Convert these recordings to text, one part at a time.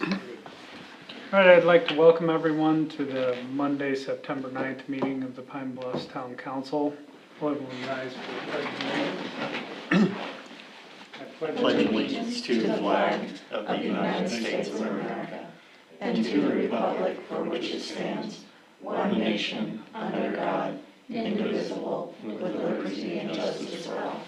All right, I'd like to welcome everyone to the Monday, September 9th meeting of the Pine Bluffs Town Council. Will everyone rise for the pledge of allegiance? I pledge allegiance to the flag of the United States of America and to the republic for which it stands, one nation, under God, indivisible, with liberty and justice for all.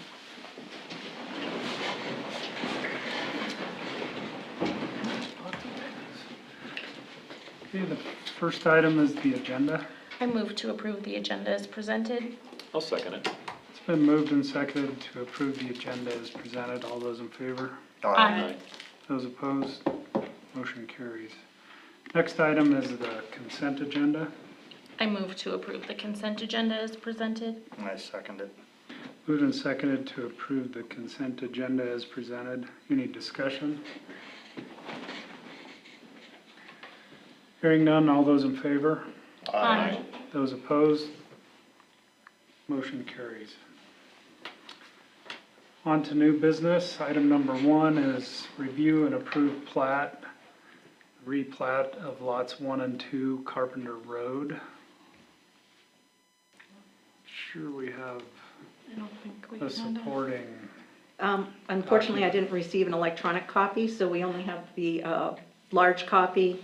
Okay, the first item is the agenda. I move to approve the agenda as presented. I'll second it. It's been moved and seconded to approve the agenda as presented. All those in favor? Aye. Those opposed? Motion carries. Next item is the consent agenda. I move to approve the consent agenda as presented. I second it. Moved and seconded to approve the consent agenda as presented. Any discussion? Hearing none, all those in favor? Aye. Those opposed? Motion carries. On to new business. Item number 1 is review and approve replat of lots 1 and 2 Carpenter Road. Sure we have I don't think we a supporting. Unfortunately, I didn't receive an electronic copy, so we only have the large copy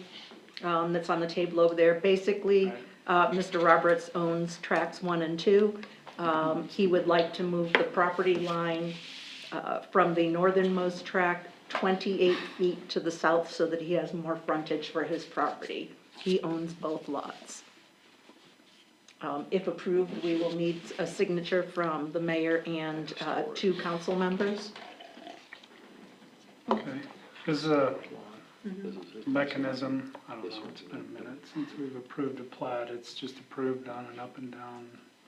that's on the table over there. Basically, Mr. Roberts owns tracks 1 and 2. He would like to move the property line from the northernmost tract 28 feet to the south so that he has more frontage for his property. He owns both lots. If approved, we will need a signature from the mayor and 2 council members. Okay. This is a mechanism, I don't know, it's been a minute since we've approved a plat. It's just approved on an up and down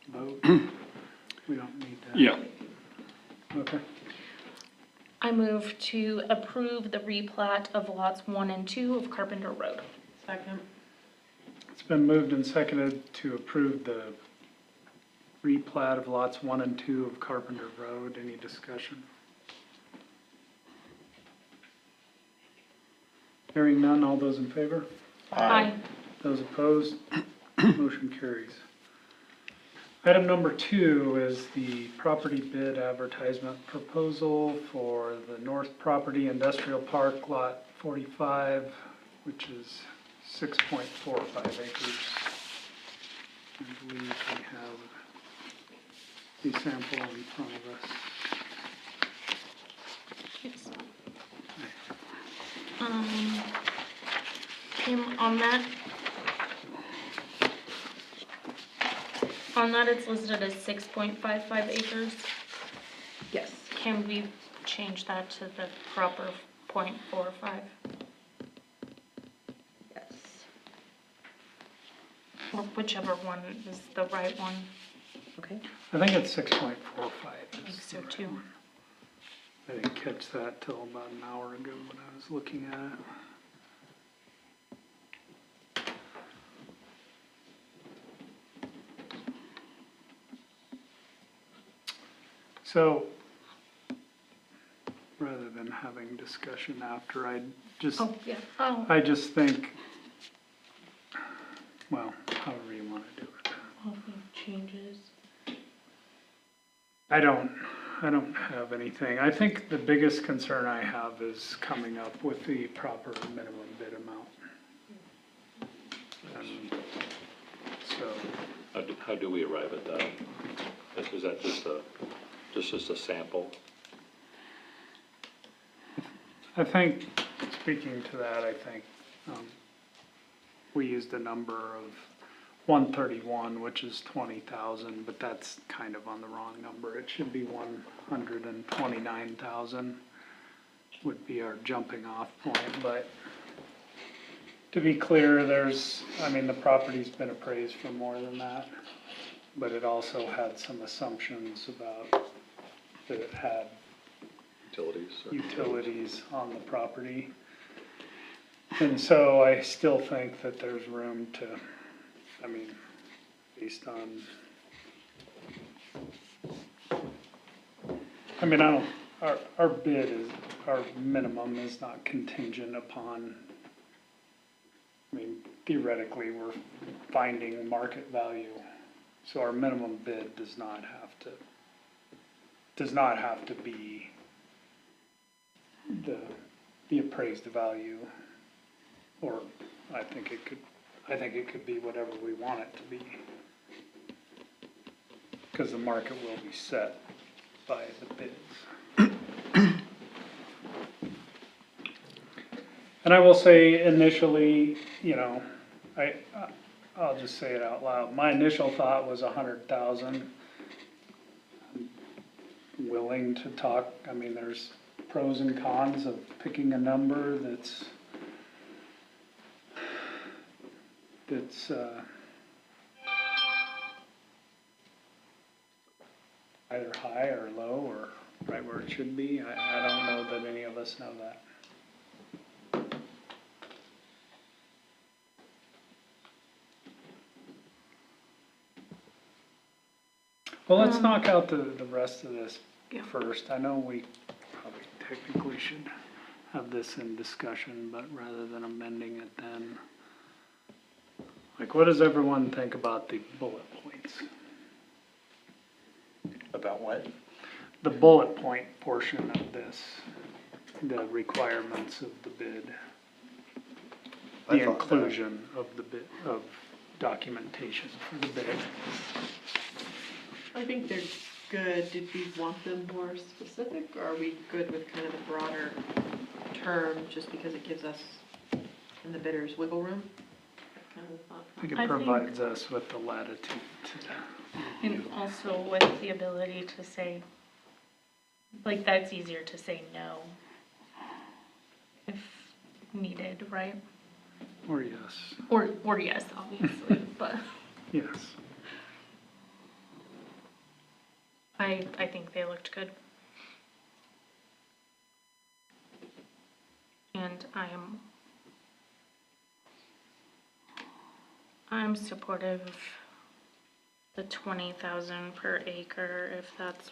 vote. We don't need that. Yeah. Okay. I move to approve the replat of lots 1 and 2 of Carpenter Road. Second. It's been moved and seconded to approve the replat of lots 1 and 2 of Carpenter Road. Any discussion? Hearing none, all those in favor? Aye. Those opposed? Motion carries. Item number 2 is the property bid advertisement proposal for the North Property Industrial Park Lot 45, which is 6.45 acres. I believe we have the sample in front of us. Yes. On that it's listed as 6.55 acres. Yes. Can we change that to the proper 0.45? Yes. Or whichever one is the right one. Okay. I think it's 6.45. I think so too. I didn't catch that till about an hour ago when I was looking at it. So, rather than having discussion after, I just think, well, however you want to do it. Changes. I don't have anything. I think the biggest concern I have is coming up with the proper minimum bid amount. And so, How do we arrive at that? Is that just a sample? I think, speaking to that, I think we used a number of 131, which is 20,000, but that's kind of on the wrong number. It should be 129,000 would be our jumping off point. But to be clear, the property's been appraised for more than that, but it also had some assumptions about that it had utilities on the property. And so I still think that there's room to, based on, our bid is, our minimum is not contingent upon theoretically, we're finding market value. So our minimum bid does not have to be the appraised value, or I think it could be whatever we want it to be. Because the market will be set by the bids. And I will say initially, you know, I'll just say it out loud. My initial thought was 100,000. I'm willing to talk, I mean, there's pros and cons of picking a number that's either high or low or right where it should be. I don't know that any of us know that. Well, let's knock out the rest of this first. I know we probably technically should have this in discussion, but rather than amending it then. Like, what does everyone think about the bullet points? About what? The bullet point portion of this, the requirements of the bid. The inclusion of the bid, of documentation for the bid. I think they're good. Did we want them more specific, or are we good with kind of the broader term, just because it gives us and the bidders wiggle room? Kind of thought. I think I it think- provides us with the latitude to. And also with the ability to say, like, that's easier to say no if needed, right? Or yes, Or yes, obviously, but yes. I think they looked good. And I'm supportive of the 20,000 per acre, if that's,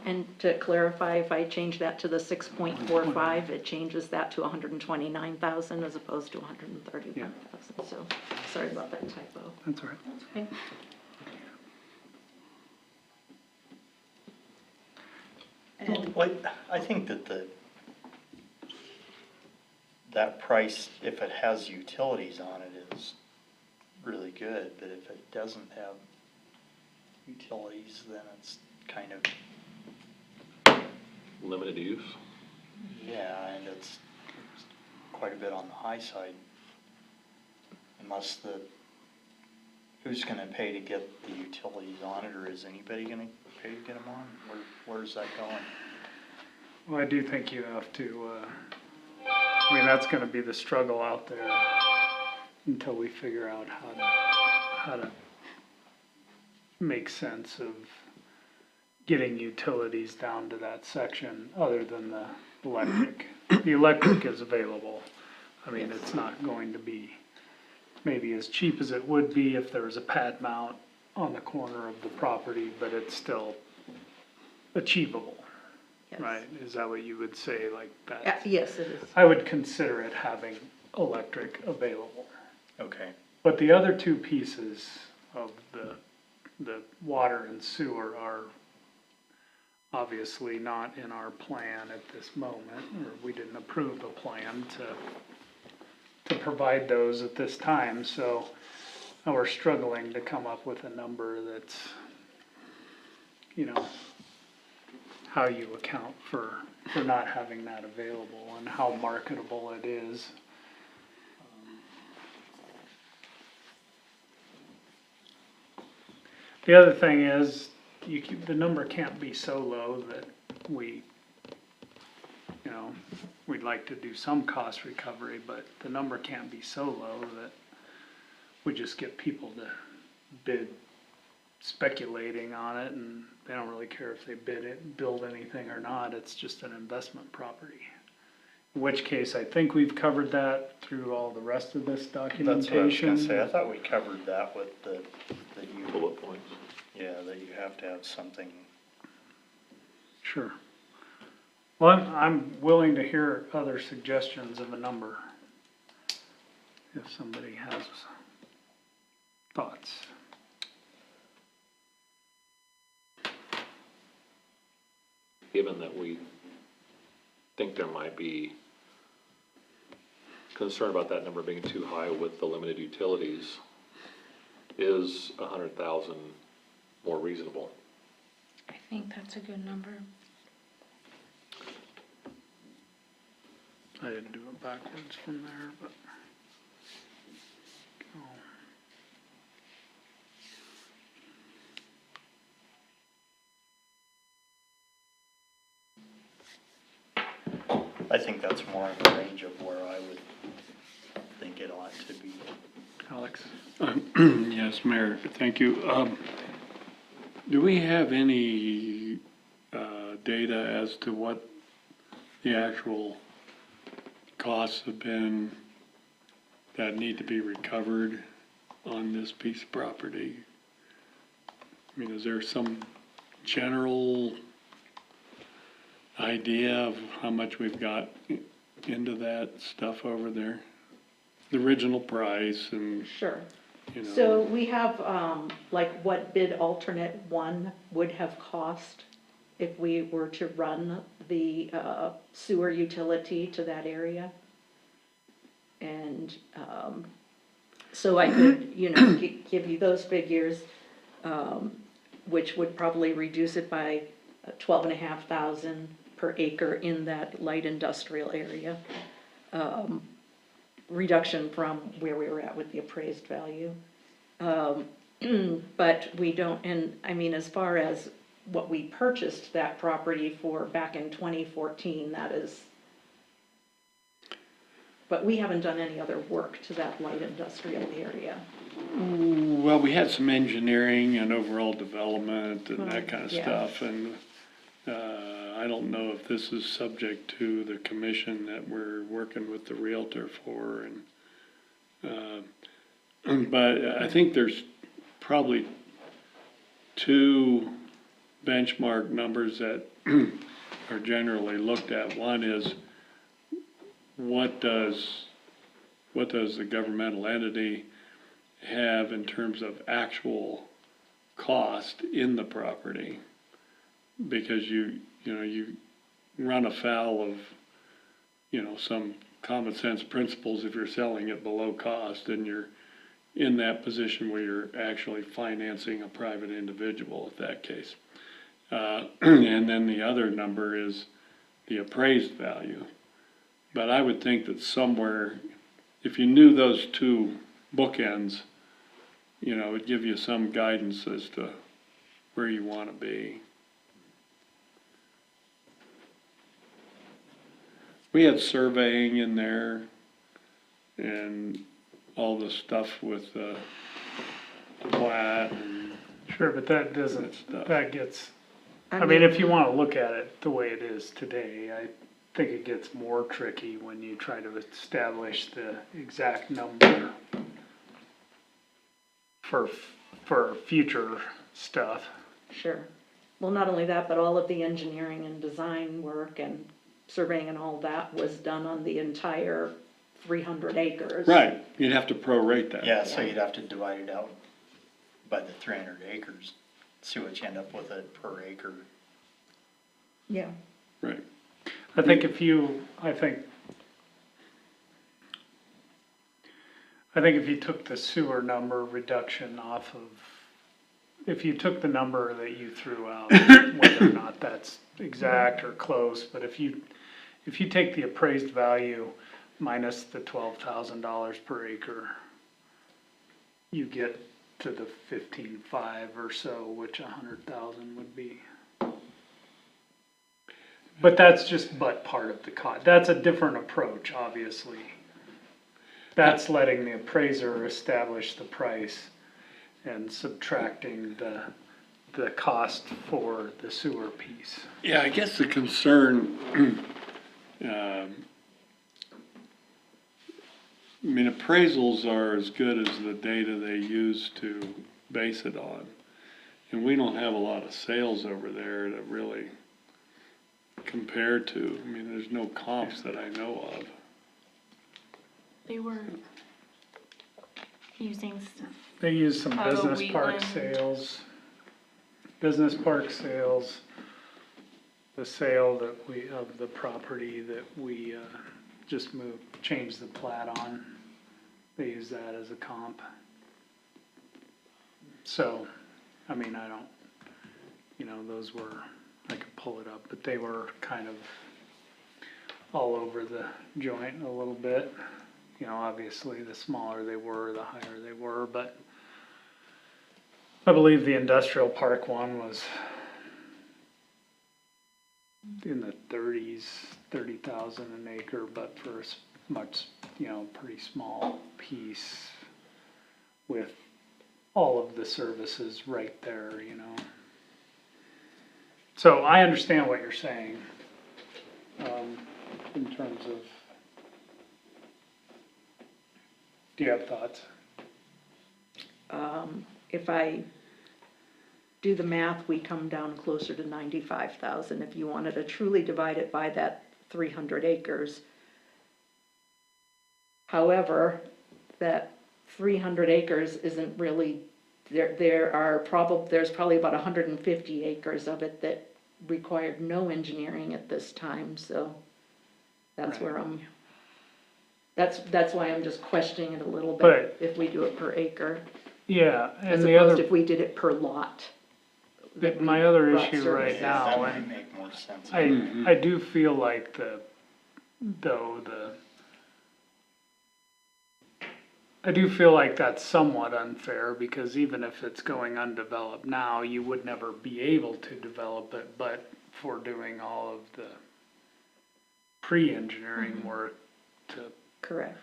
And to clarify, if I change that to the 6.45, it changes that to 129,000 as opposed to 131,000. So, sorry about that typo. That's all right. okay. Well, I think that that price, if it has utilities on it, is really good, but if it doesn't have utilities, then it's kind of, Limited use? yeah, and it's quite a bit on the high side. Unless who's gonna pay to get the utilities on it, or is anybody gonna pay to get them on? Where's that going? Well, I do think you have to, I mean, that's gonna be the struggle out there until we figure out how to make sense of getting utilities down to that section, other than the electric. The electric is available. I mean, it's not going to be maybe as cheap as it would be if there was a pad mount on the corner of the property, but it's still achievable, Yes. right? Is that what you would say, like that? Yes, it is. I would consider it having electric available. Okay. But the other two pieces of the water and sewer are obviously not in our plan at this moment, or we didn't approve a plan to provide those at this time, so we're struggling to come up with a number that's, you know, how you account for not having that available and how marketable it is. The other thing is, the number can't be so low that we, you know, we'd like to do some cost recovery, but the number can't be so low that we just get people to bid speculating on it, and they don't really care if they build anything or not. It's just an investment property. In which case, I think we've covered that through all the rest of this That's what I was documentation. gonna say. I thought we covered that with that you, Bullet points. yeah, that you have to have something. Sure. Well, I'm willing to hear other suggestions of a number. if somebody has thoughts. Given that we think there might be concern about that number being too high with the limited utilities, is 100,000 more reasonable? I think that's a good number. I didn't do it backwards from there, but. Oh. I think that's more in the range of where I would think it ought to be. Alex? Yes, Mayor, thank you. Do we have any data as to what the actual costs have been that need to be recovered on this piece of property? I mean, is there some general idea of how much we've got into that stuff over there? The original price and, Sure. you know. So we have, like what bid alternate one would have cost if we were to run the sewer utility to that area. And, so I could, give you those figures, which would probably reduce it by 12,500 per acre in that light industrial area. Reduction from where we were at with the appraised value. But we don't, and I mean, as far as what we purchased that property for back in 2014, that is, but we haven't done any other work to that light industrial area. Well, we had some engineering and overall development and that kind of Yeah. stuff, and I don't know if this is subject to the commission that we're working with the Realtor for, but I think there's probably two benchmark numbers that are generally looked at. One is, what does the governmental entity have in terms of actual cost in the property? Because you run afoul of, some common sense principles if you're selling it below cost and you're in that position where you're actually financing a private individual in that case. And then the other number is the appraised value. But I would think that somewhere, if you knew those two bookends, it would give you some guidance as to where you want to be. We had surveying in there and all the stuff with plat and Sure, but that doesn't, that stuff. that gets, I mean, if you wanna look at it the way it is today, I think it gets more tricky when you try to establish the exact number for future stuff. Sure. Well, not only that, but all of the engineering and design work and surveying and all that was done on the entire 300 acres. Right, you'd have to prorate that. Yeah, so you'd have to divide it out by the 300 acres, see what you end up with it per acre. Yeah. Right. I think if you took the sewer number reduction off of, if you took the number that you threw out, whether or not that's exact or close, but if you take the appraised value minus the $12,000 per acre, you get to the 15.5 or so, which 100,000 would be. But that's just part of the cost. That's a different approach, obviously. That's letting the appraiser establish the price and subtracting the cost for the sewer piece. Yeah, I guess the concern, appraisals are as good as the data they use to base it on. And we don't have a lot of sales over there to really compare to. There's no comps that I know of. They were using stuff. They use some Auto business park Wheatland. business park sales. The sale of the property that we, just changed the plat on. They use that as a comp. So, I mean, I don't, those were, I could pull it up, but they were kind of all over the joint a little bit. Obviously, the smaller they were, the higher they were, but I believe the industrial park one was in the 30,000 an acre, but for a much, pretty small piece with all of the services right there, So I understand what you're saying, in terms of, do you have thoughts? If I do the math, we come down closer to 95,000 if you wanted to truly divide it by that 300 acres. However, that 300 acres isn't really, there's probably about 150 acres of it that required no engineering at this time, so that's where that's why I'm just questioning it a little bit, if we do it per acre, Yeah, as and the opposed other, if we did it per lot. my other brought issue services. right now, That might and make more sense. I do feel like I do feel like that's somewhat unfair, because even if it's going undeveloped now, you would never be able to develop it, but for doing all of the pre-engineering work Correct,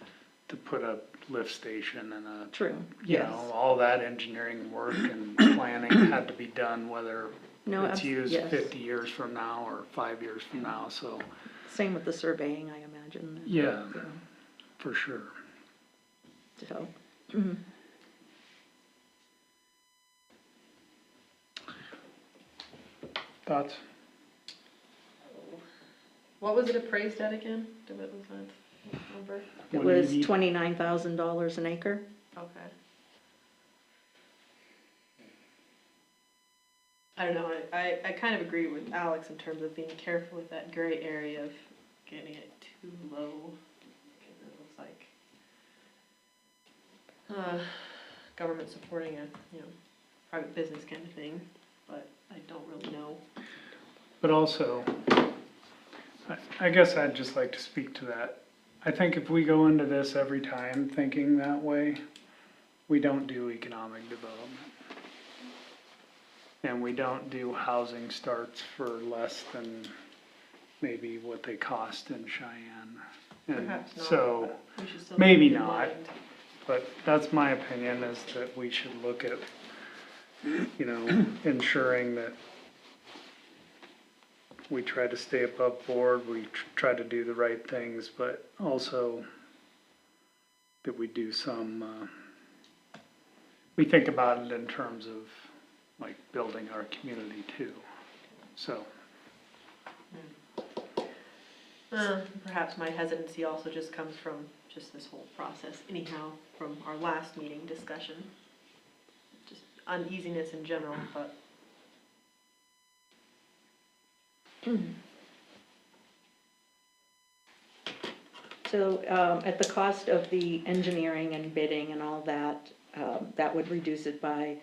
to put a lift station and true, you yes. know, all that engineering work and planning had to be done, whether No, it's used yes. 50 years from now or 5 years from now, so, Same with the surveying, I imagine. Yeah. for sure. So, Thoughts? What was it appraised at again? Was that number? it was 180. $29,000 an acre. Okay. I don't know, I kind of agree with Alex in terms of being careful with that gray area of getting it too low. Because it looks like government supporting a, private business kind of thing, but I don't really know. But also, I guess I'd just like to speak to that. I think if we go into this every time thinking that way, we don't do economic development. And we don't do housing starts for less than maybe what they cost in Cheyenne. And Perhaps not, so, We should still maybe keep in not. mind. but that's my opinion, is that we should look at, ensuring that we try to stay above board, we try to do the right things, but also that we do some, we think about it in terms of like building our community too, so. Perhaps my hesitancy also just comes from just this whole process anyhow, from our last meeting discussion. Just uneasiness in general, but. So, at the cost of the engineering and bidding and all that, that would reduce it by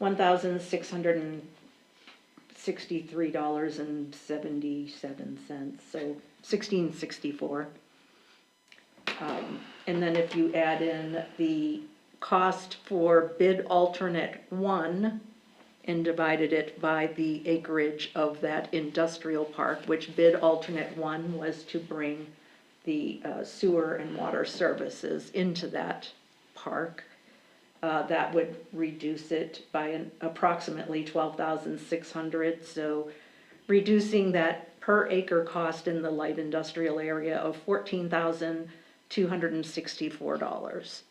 $1,663.77, so $1,664. And then if you add in the cost for bid alternate 1 and divided it by the acreage of that industrial park, which bid alternate 1 was to bring the sewer and water services into that park, that would reduce it by approximately 12,600. So reducing that per acre cost in the light industrial area of $14,264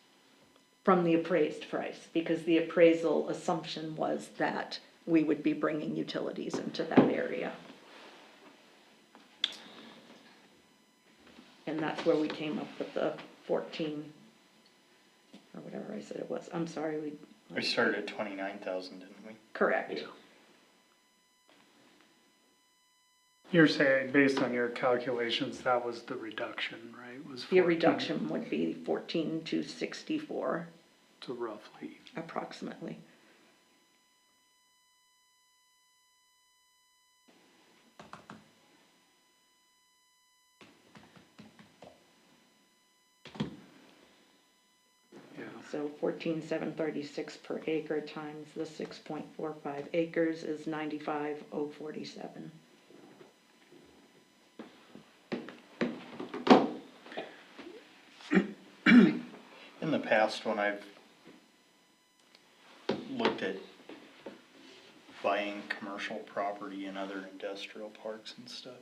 from the appraised price, because the appraisal assumption was that we would be bringing utilities into that area. And that's where we came up with the 14 or whatever I said it was. I'm sorry, We started at 29,000, didn't we? correct. Yeah. You're saying, based on your calculations, that was the reduction, right? Was The 14, reduction would be 14,264 so roughly. approximately. Yeah. So 14,736 per acre times the 6.45 acres is 95,047. In the past, when I've looked at buying commercial property in other industrial parks and stuff,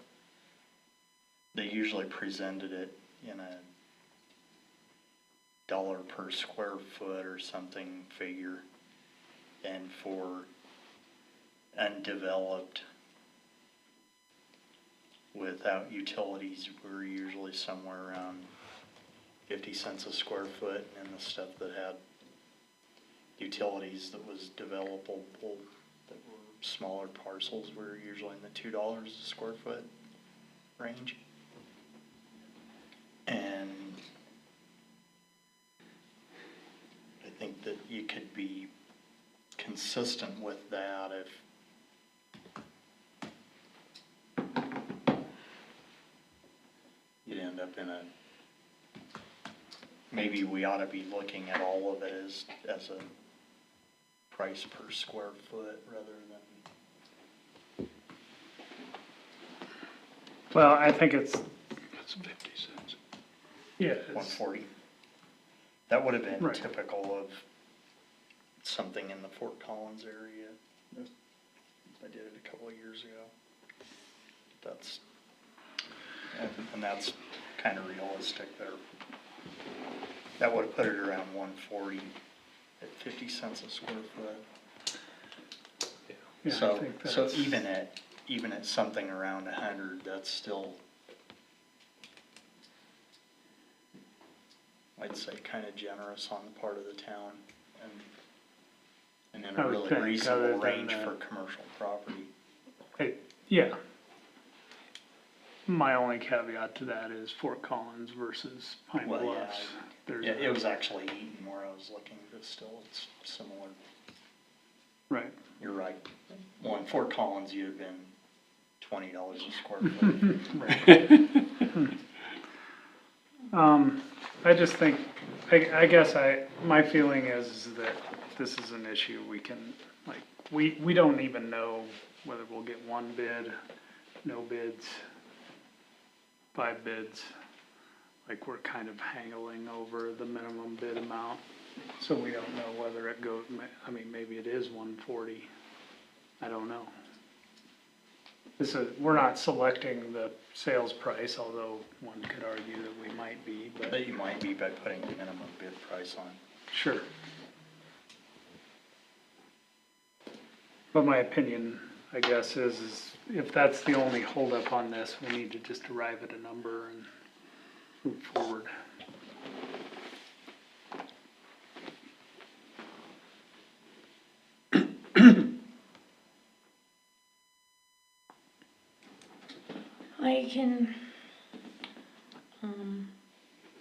they usually presented it in a dollar per square foot or something figure. And for undeveloped without utilities, we're usually somewhere around 50 cents a square foot, and the stuff that had utilities that was developable, that were smaller parcels, were usually in the $2 a square foot range. And I think that you could be consistent with that if you'd end up in a, maybe we ought to be looking at all of it as a price per square foot rather than. Well, I think it's, That's 50 cents. yeah, it's, 140. That would have been Right. typical of something in the Fort Collins area. I did it a couple of years ago. That's, and that's kind of realistic there. That would have put it around 140 at 50 cents a square foot. yeah, I So, think so that's, even at something around 100, that's still, I'd say, kind of generous on the part of the town, and in I a would really think, other reasonable than range that- for commercial property. hey, yeah. My only caveat to that is Fort Collins versus Pine Well, yeah, Bluffs. There's Yeah, a- it was actually Eaton where I was looking, but still, it's similar. Right. You're right. Well, in Fort Collins, you'd have been $20 a square foot. I just think, I guess my feeling is that this is an issue we can, like, we don't even know whether we'll get one bid, no bids, 5 bids. Like, we're kind of haggling over the minimum bid amount, so we don't know whether it goes, I mean, maybe it is 140. I don't know. We're not selecting the sales price, although one could argue that we might be, but But you might be by putting the minimum bid price on. sure. But my opinion, I guess, is if that's the only holdup on this, we need to just arrive at a number and move forward.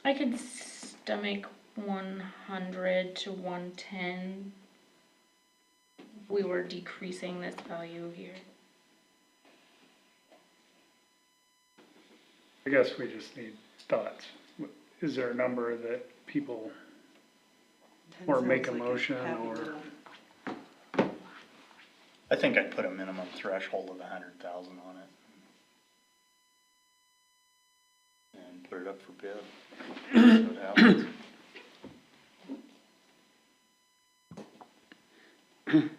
I could stomach 100 to 110. We were decreasing this value here. I guess we just need thoughts. Is there a number that people, or make a motion, or, I think I'd put a minimum threshold of 100,000 on it. And put it up for bid. See what happens. any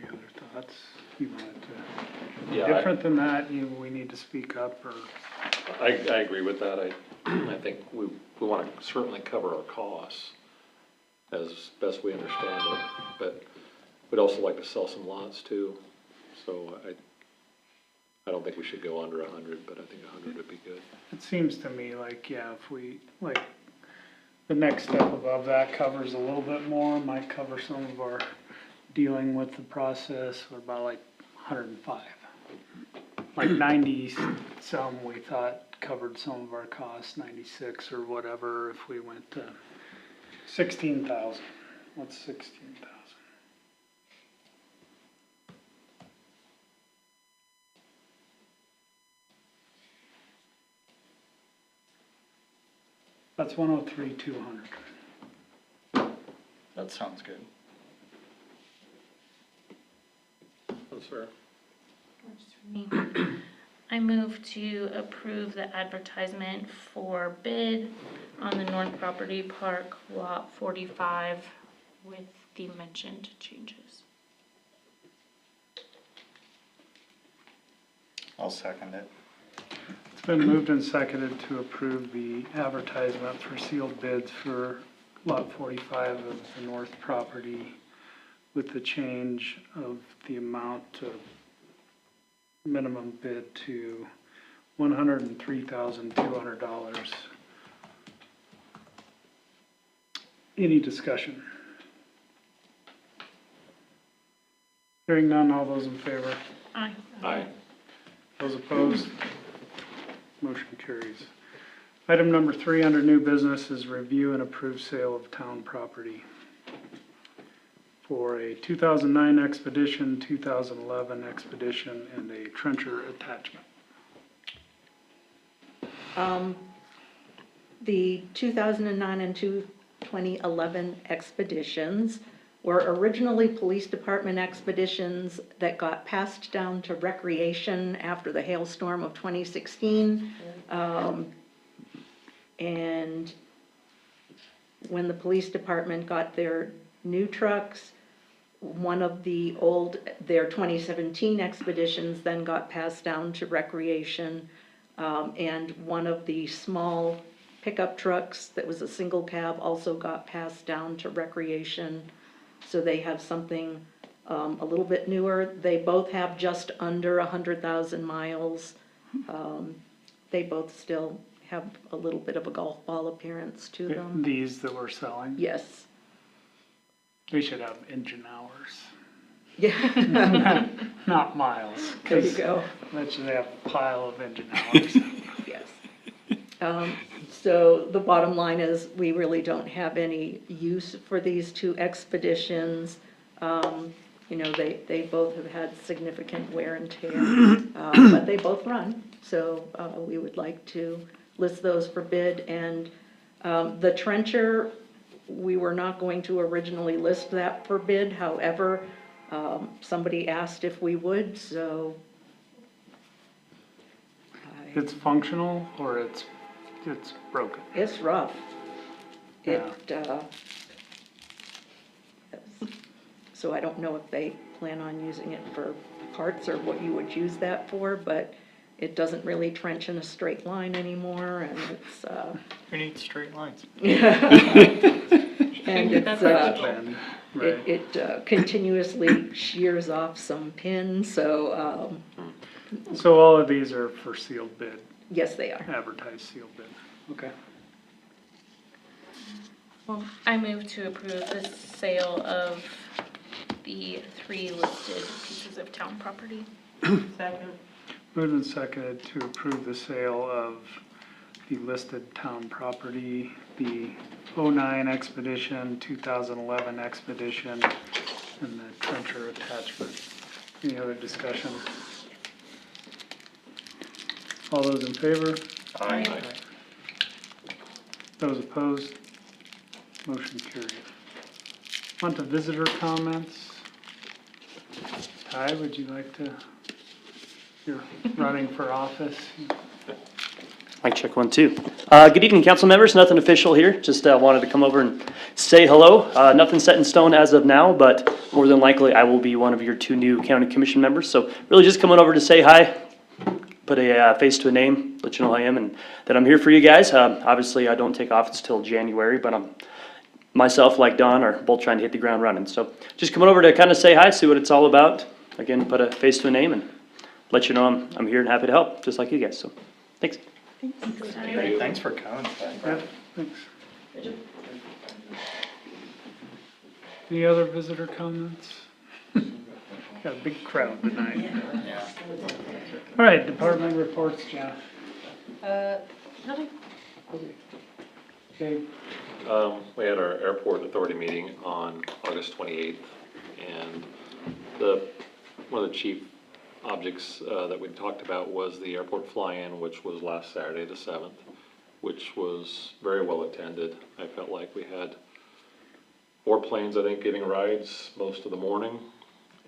other thoughts? You want it to be Yeah, different than that, we need to speak up, or, I agree with that. I think we want to certainly cover our costs as best we understand it, but we'd also like to sell some lots too. So I don't think we should go under 100, but I think 100 would be good. it seems to me like, yeah, if we, like, The next step above that covers a little bit more, might cover some of our dealing with the process, we're about like 105. Like 90 some we thought covered some of our costs, 96 or whatever, if we went to 16,000. What's 16,000? That's 103,200. That sounds good. That's fair. Works for me. I move to approve the advertisement for bid on the North Property Park Lot 45 with the mentioned changes. I'll second it. It's been moved and seconded to approve the advertisement for sealed bids for lot 45 of the north property with the change of the amount of minimum bid to $103,200. Any discussion? Hearing none, all those in favor? Aye. Aye. Those opposed? Motion carries. Item number 3 under new business is review and approve sale of town property for a 2009 Expedition, 2011 Expedition, and a trencher attachment. The 2009 and 2011 expeditions were originally police department expeditions that got passed down to recreation after the hailstorm of 2016. And when the police department got their new trucks, one of their 2017 expeditions then got passed down to recreation. And one of the small pickup trucks that was a single cab also got passed down to recreation. So they have something a little bit newer. They both have just under 100,000 miles. They both still have a little bit of a golf ball appearance to them. These that we're selling, Yes. they should have engine hours, Yeah, not miles. there you 'cause go. that should have a pile of engine hours. Yes. So the bottom line is, we really don't have any use for these two expeditions. You know, they both have had significant wear and tear, but they both run. So we would like to list those for bid. And the trencher, we were not going to originally list that for bid. However, somebody asked if we would, so. It's functional or it's broken? It's rough. It, so I don't know if they plan on using it for parts or what you would use that for, but it doesn't really trench in a straight line anymore, and it's, Who needs straight lines? and it's, Bend, right? it continuously shears off some pins, so, So all of these are for sealed bid, yes, they are. advertised sealed bid, okay. Well, I move to approve the sale of the 3 listed pieces of town property. Second. Moved and seconded to approve the sale of the listed town property, the 09 Expedition, 2011 Expedition, and the trencher attachment. Any other discussion? All those in favor? Aye. Those opposed? Motion carried. On to visitor comments. Ty, would you like to, you're running for office. Mic check 1, 2. Good evening, council members. Nothing official here. Just wanted to come over and say hello. Nothing set in stone as of now, but more than likely I will be one of your 2 new county commission members. So really just coming over to say hi, put a face to a name, let you know who I am, and that I'm here for you guys. Obviously, I don't take office till January, but myself, like Don, are both trying to hit the ground running. So just coming over to kind of say hi, see what it's all about. Again, put a face to a name and let you know I'm here and happy to help, just like you guys. So thanks. Great, thanks for coming. Yeah, thanks. Any other visitor comments? Got a big crowd tonight. Yeah. All right, department reports, Jeff. Nothing. Okay, We had our airport authority meeting on August 28th, and one of the chief objects that we talked about was the airport fly-in, which was last Saturday, the 7th, which was very well attended. I felt like we had 4 planes, I think, giving rides most of the morning,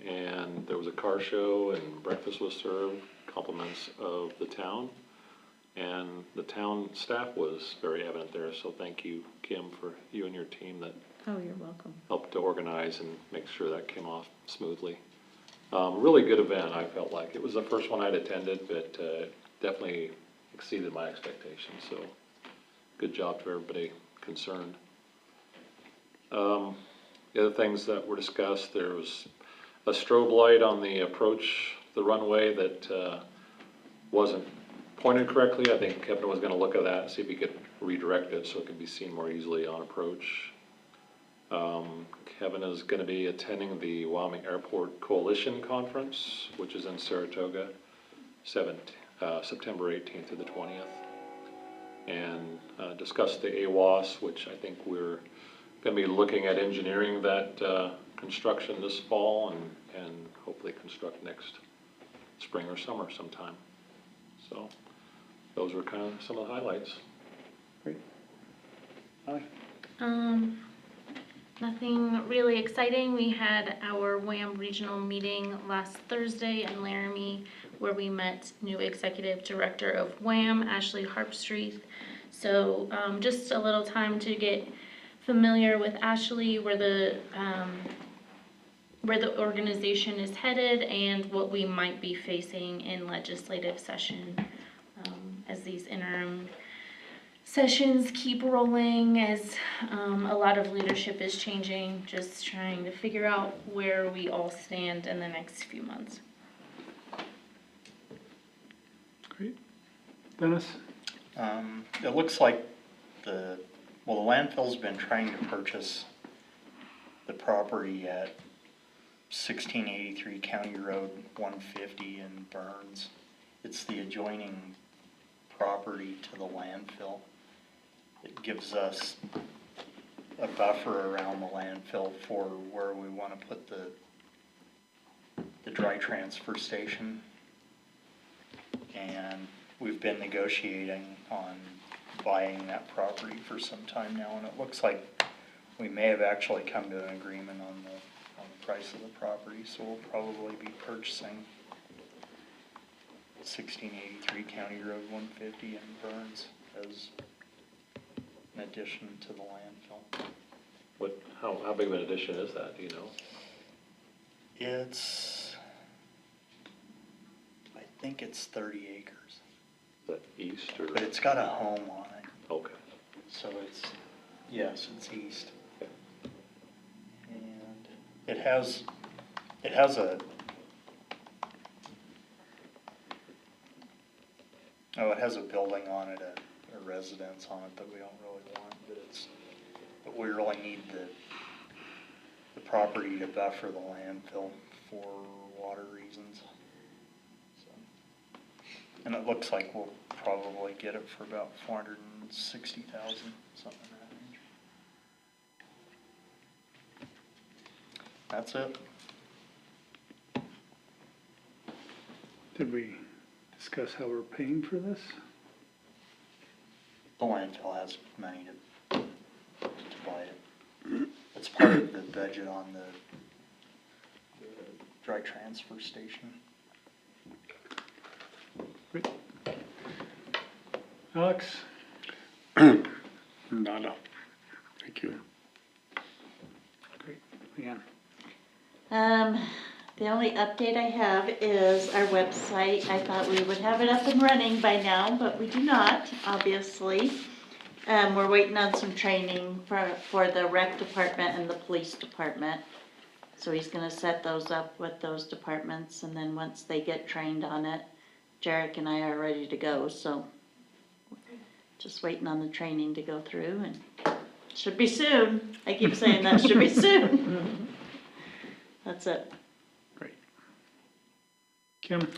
and there was a car show and breakfast was served, compliments of the town. And the town staff was very evident there, so thank you, Kim, for you and your team that Oh, you're welcome. helped to organize and make sure that came off smoothly. Really good event, I felt like. It was the first one I'd attended, but definitely exceeded my expectations, so good job to everybody concerned. The other things that were discussed, there was a strobe light on the approach, the runway that wasn't pointed correctly. I think Kevin was gonna look at that and see if he could redirect it so it could be seen more easily on approach. Kevin is gonna be attending the Wyoming Airport Coalition Conference, which is in Saratoga, September 18th to the 20th. And discuss the AWAS, which I think we're gonna be looking at engineering that construction this fall and hopefully construct next spring or summer sometime. So those were kind of some of the highlights. Nothing really exciting. We had our WHAM regional meeting last Thursday in Laramie, where we met new executive director of WHAM, Ashley Harpstreet. So just a little time to get familiar with Ashley, where the organization is headed, and what we might be facing in legislative session as these interim sessions keep rolling, as a lot of leadership is changing, just trying to figure out where we all stand in the next few months. great. Dennis? It looks like the landfill's been trying to purchase the property at 1683 County Road 150 in Burns. It's the adjoining property to the landfill. It gives us a buffer around the landfill for where we want to put the dry transfer station. And we've been negotiating on buying that property for some time now, and it looks like we may have actually come to an agreement on the price of the property, so we'll probably be purchasing 1683 County Road 150 in Burns as an addition to the landfill. How big of an addition is that, do you know? I think it's 30 acres, Is that east or? but it's got a home on it, Okay. so yes, it's east. Okay. And it has a building on it, a residence on it that we don't really want, but we really need the property to buffer the landfill for water reasons. So, and it looks like we'll probably get it for about $460,000, something in that range. That's it. Did we discuss how we're paying for this? The landfill has money to buy it. It's part of the budget on the dry transfer station. Great. Alex? Nada. Thank you. Great. Leanne? The only update I have is our website. I thought we would have it up and running by now, but we do not, obviously. We're waiting on some training for the rec department and the police department. So he's gonna set those up with those departments, and then once they get trained on it, Jarek and I are ready to go, so just waiting on the training to go through, and Should be soon. I keep saying that, should be soon. That's it. Great. Kim?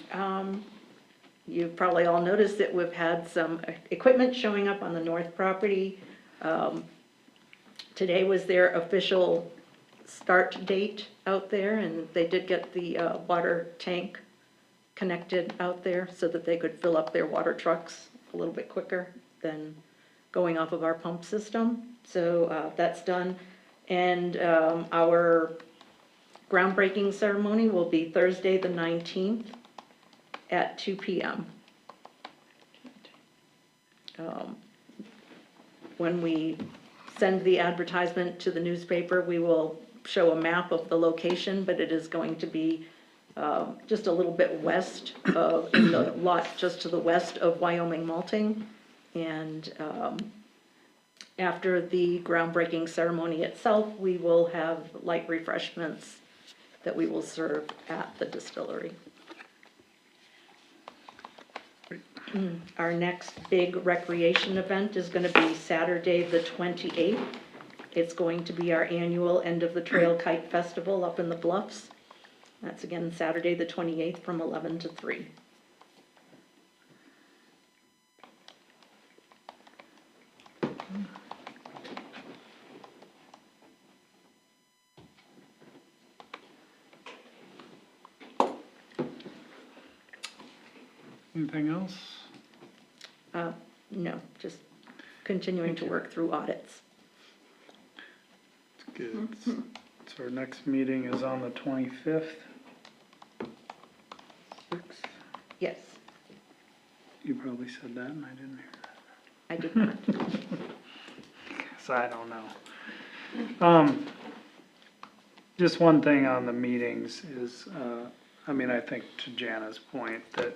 You've probably all noticed that we've had some equipment showing up on the north property. Today was their official start date out there, and they did get the water tank connected out there so that they could fill up their water trucks a little bit quicker than going off of our pump system. So that's done. And our groundbreaking ceremony will be Thursday, the 19th at 2 p.m. When we send the advertisement to the newspaper, we will show a map of the location, but it is going to be just a little bit west of, in the lot just to the west of Wyoming Malting. And after the groundbreaking ceremony itself, we will have light refreshments that we will serve at the distillery. Our next big recreation event is going to be Saturday, the 28th. It's going to be our annual End of the Trail Kite Festival up in the Bluffs. That's again Saturday, the 28th from 11 to 3. Anything else? No, just continuing to work through audits. Good. So our next meeting is on the 25th. 6. Yes, You probably said that and I didn't hear that. I did not. So I don't know. Just one thing on the meetings is, I think to Jana's point that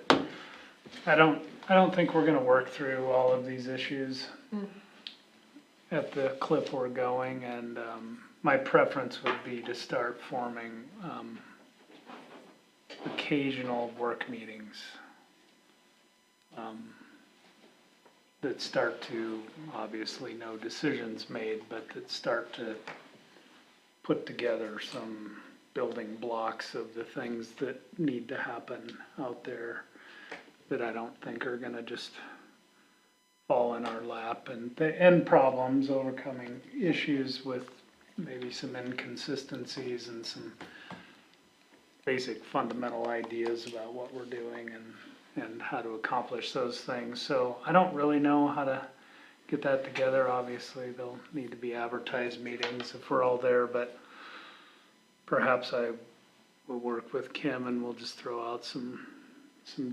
I don't think we're gonna work through all of these issues at the clip we're going, and, my preference would be to start forming, occasional work meetings. That start to, obviously no decisions made, but that start to put together some building blocks of the things that need to happen out there that I don't think are gonna just fall in our lap, and the end problems, overcoming issues with maybe some inconsistencies and some basic fundamental ideas about what we're doing and how to accomplish those things. So I don't really know how to get that together. Obviously, there'll need to be advertised meetings if we're all there, but perhaps I will work with Kim and we'll just throw out some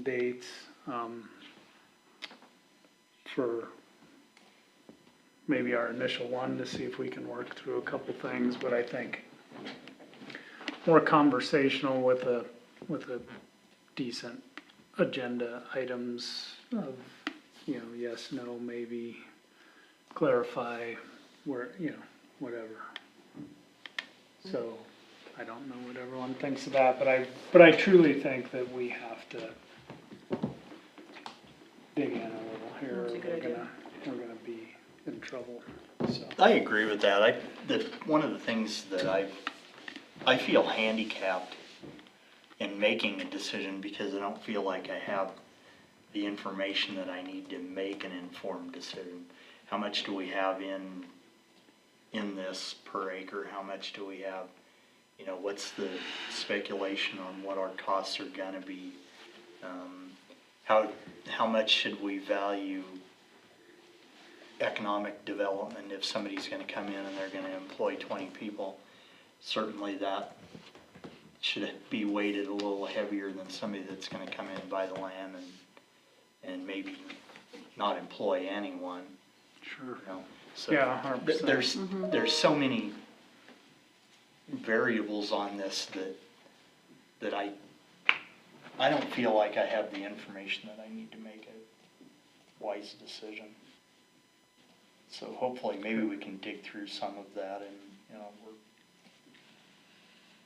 dates, for maybe our initial one to see if we can work through a couple things, but I think more conversational with a decent agenda items of, yes, no, maybe, clarify where, whatever. So, I don't know what everyone thinks of that, but I truly think that we have to dig in a little here, That's a good idea. we're gonna be in trouble, so. I agree with that. One of the things that I feel handicapped in making a decision because I don't feel like I have the information that I need to make an informed decision. How much do we have in this per acre? How much do we have? What's the speculation on what our costs are gonna be? How much should we value economic development if somebody's gonna come in and they're gonna employ 20 people? Certainly that should be weighted a little heavier than somebody that's gonna come in and buy the land and maybe not employ anyone. Sure. So Yeah, 100%. there's so many variables on this that I don't feel like I have the information that I need to make a wise decision. So hopefully maybe we can dig through some of that and,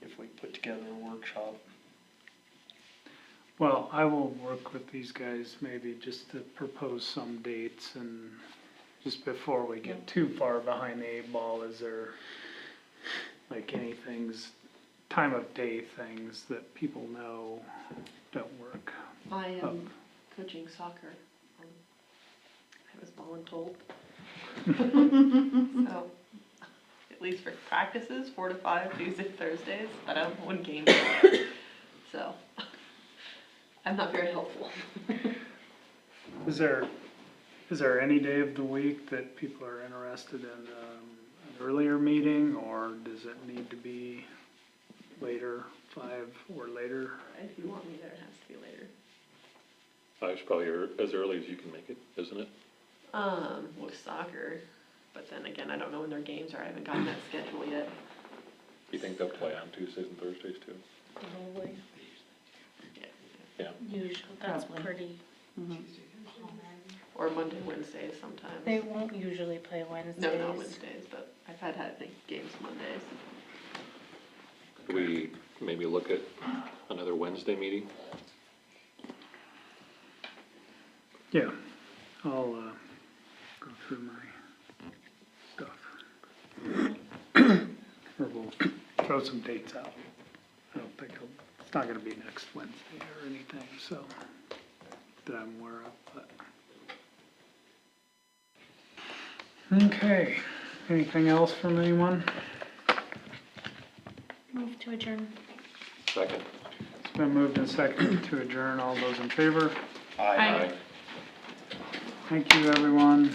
if we put together a workshop. Well, I will work with these guys maybe just to propose some dates and just before we get too far behind the 8 ball, is there like any things, time of day things that people know don't work? I am coaching soccer. I was voluntold. So, at least for practices, 4 to 5, Tuesday, Thursdays, but I don't know when games are. So, I'm not very helpful. Is there any day of the week that people are interested in an earlier meeting, or does it need to be later, 5 or later? If you want me there, it has to be later. It's probably as early as you can make it, isn't it? With soccer, but then again, I don't know when their games are. I haven't gotten that schedule yet. You think they'll play on Tuesdays and Thursdays too? Probably. Yeah. Usually, that's Probably. pretty, Or Monday, Wednesdays sometimes. they won't usually play Wednesdays. No, not Wednesdays, but I've had games Mondays. Could we maybe look at another Wednesday meeting? Yeah, I'll go through my stuff. Or we'll throw some dates out. I don't think it's not gonna be next Wednesday or anything, so, that I'm aware of, but. Okay, anything else from anyone? Move to adjourn. Second. It's been moved and seconded to adjourn. All those in favor? Aye. Thank you, everyone.